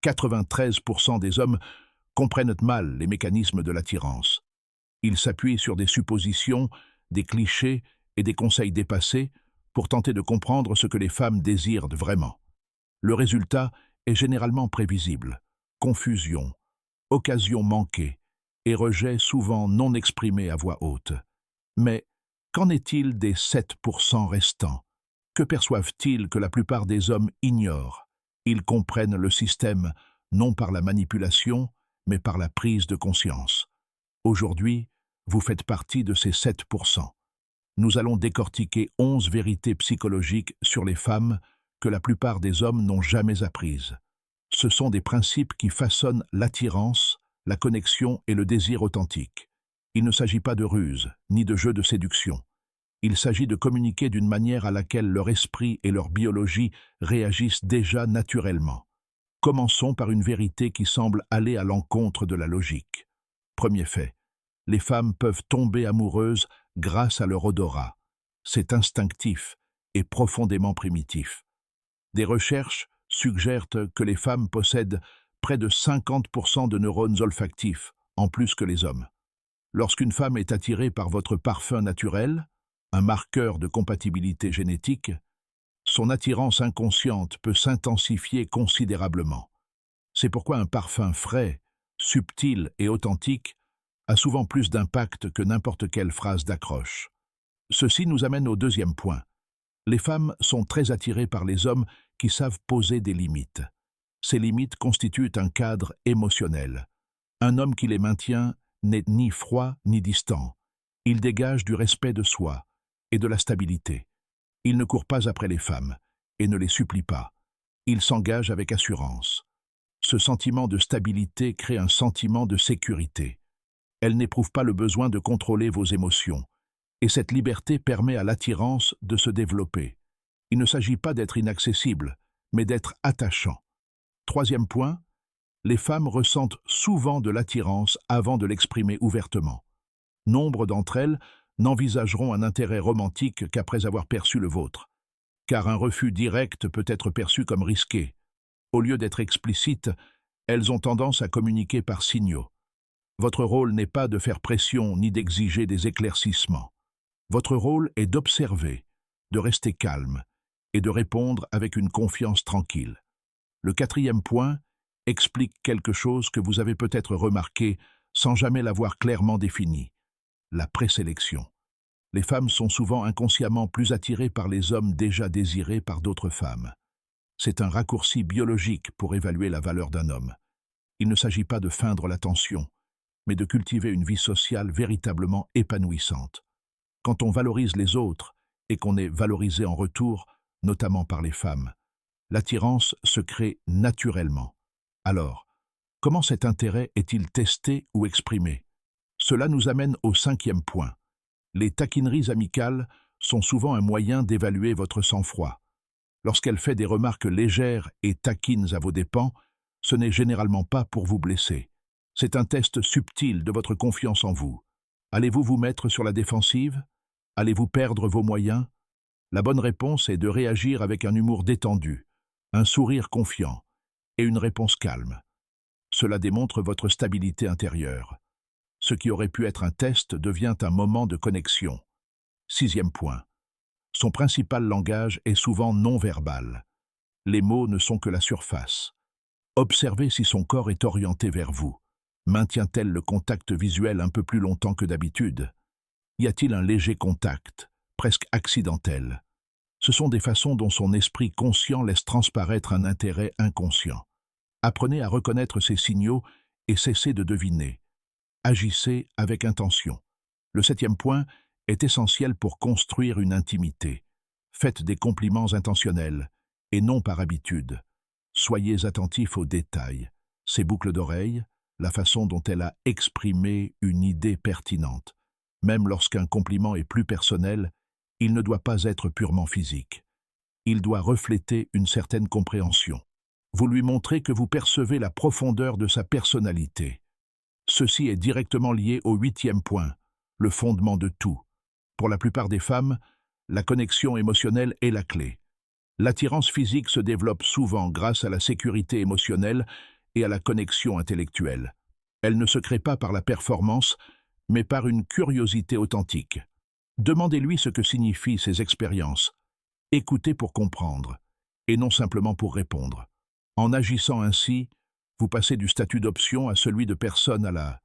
93% des hommes comprennent mal les mécanismes de l'attirance. Ils s'appuient sur des suppositions, des clichés et des conseils dépassés pour tenter de comprendre ce que les femmes désirent vraiment. Le résultat est généralement prévisible: confusion, occasion manquée et rejet souvent non exprimés à voix haute. Mais qu'en est-il des 7% restants? Que perçoivent-ils que la plupart des hommes ignorent? Ils comprennent le système non par la manipulation, mais par la prise de conscience. Aujourd'hui, vous faites partie de ces 7%. Nous allons décortiquer 11 vérités psychologiques sur les femmes que la plupart des hommes n'ont jamais apprises. Ce sont des principes qui façonnent l'attirance, la connexion et le désir authentique. Il ne s'agit pas de ruse, ni de jeu de séduction. Il s'agit de communiquer d'une manière à laquelle leur esprit et leur biologie réagissent déjà naturellement. Commençons par une vérité qui semble aller à l'encontre de la logique. Premier fait, les femmes peuvent tomber amoureuses grâce à leur odorat. C'est instinctif et profondément primitif. Des recherches suggèrent que les femmes possèdent près de 50% de neurones olfactifs, en plus que les hommes. Lorsqu'une femme est attirée par votre parfum naturel, un marqueur de compatibilité génétique, son attirance inconsciente peut s'intensifier considérablement. C'est pourquoi un parfum frais, subtil et authentique a souvent plus d'impact que n'importe quelle phrase d'accroche. Ceci nous amène au deuxième point. Les femmes sont très attirées par les hommes qui savent poser des limites. Ces limites constituent un cadre émotionnel. Un homme qui les maintient n'est ni froid ni distant. Il dégage du respect de soi et de la stabilité. Il ne court pas après les femmes et ne les supplie pas. Il s'engage avec assurance. Ce sentiment de stabilité crée un sentiment de sécurité. Elle n'éprouve pas le besoin de contrôler vos émotions, et cette liberté permet à l'attirance de se développer. Il ne s'agit pas d'être inaccessible, mais d'être attachant. Troisième point, les femmes ressentent souvent de l'attirance avant de l'exprimer ouvertement. Nombre d'entre elles n'envisageront un intérêt romantique qu'après avoir perçu le vôtre, car un refus direct peut être perçu comme risqué. Au lieu d'être explicite, elles ont tendance à communiquer par signaux. Votre rôle n'est pas de faire pression ni d'exiger des éclaircissements. Votre rôle est d'observer, de rester calme et de répondre avec une confiance tranquille. Le quatrième point explique quelque chose que vous avez peut-être remarqué sans jamais l'avoir clairement défini: la présélection. Les femmes sont souvent inconsciemment plus attirées par les hommes déjà désirés par d'autres femmes. C'est un raccourci biologique pour évaluer la valeur d'un homme. Il ne s'agit pas de feindre l'attention, mais de cultiver une vie sociale véritablement épanouissante. Quand on valorise les autres et qu'on est valorisé en retour, notamment par les femmes, l'attirance se crée naturellement. Alors, comment cet intérêt est-il testé ou exprimé? Cela nous amène au cinquième point. Les taquineries amicales sont souvent un moyen d'évaluer votre sang-froid. Lorsqu'elle fait des remarques légères et taquines à vos dépens, ce n'est généralement pas pour vous blesser. C'est un test subtil de votre confiance en vous. Allez-vous vous mettre sur la défensive? Allez-vous perdre vos moyens? La bonne réponse est de réagir avec un humour détendu, un sourire confiant et une réponse calme. Cela démontre votre stabilité intérieure. Ce qui aurait pu être un test devient un moment de connexion. Sixième point. Son principal langage est souvent non-verbal. Les mots ne sont que la surface. Observez si son corps est orienté vers vous. Maintient-elle le contact visuel un peu plus longtemps que d'habitude? Y a-t-il un léger contact, presque accidentel? Ce sont des façons dont son esprit conscient laisse transparaître un intérêt inconscient. Apprenez à reconnaître ces signaux et cessez de deviner. Agissez avec intention. Le septième point est essentiel pour construire une intimité. Faites des compliments intentionnels, et non par habitude. Soyez attentifs aux détails, ses boucles d'oreilles, la façon dont elle a exprimé une idée pertinente. Même lorsqu'un compliment est plus personnel, il ne doit pas être purement physique. Il doit refléter une certaine compréhension. Vous lui montrez que vous percevez la profondeur de sa personnalité. Ceci est directement lié au huitième point, le fondement de tout. Pour la plupart des femmes, la connexion émotionnelle est la clé. L'attirance physique se développe souvent grâce à la sécurité émotionnelle et à la connexion intellectuelle. Elle ne se crée pas par la performance, mais par une curiosité authentique. Demandez-lui ce que signifient ces expériences. Écoutez pour comprendre, et non simplement pour répondre. En agissant ainsi, vous passez du statut d'option à celui de personne à la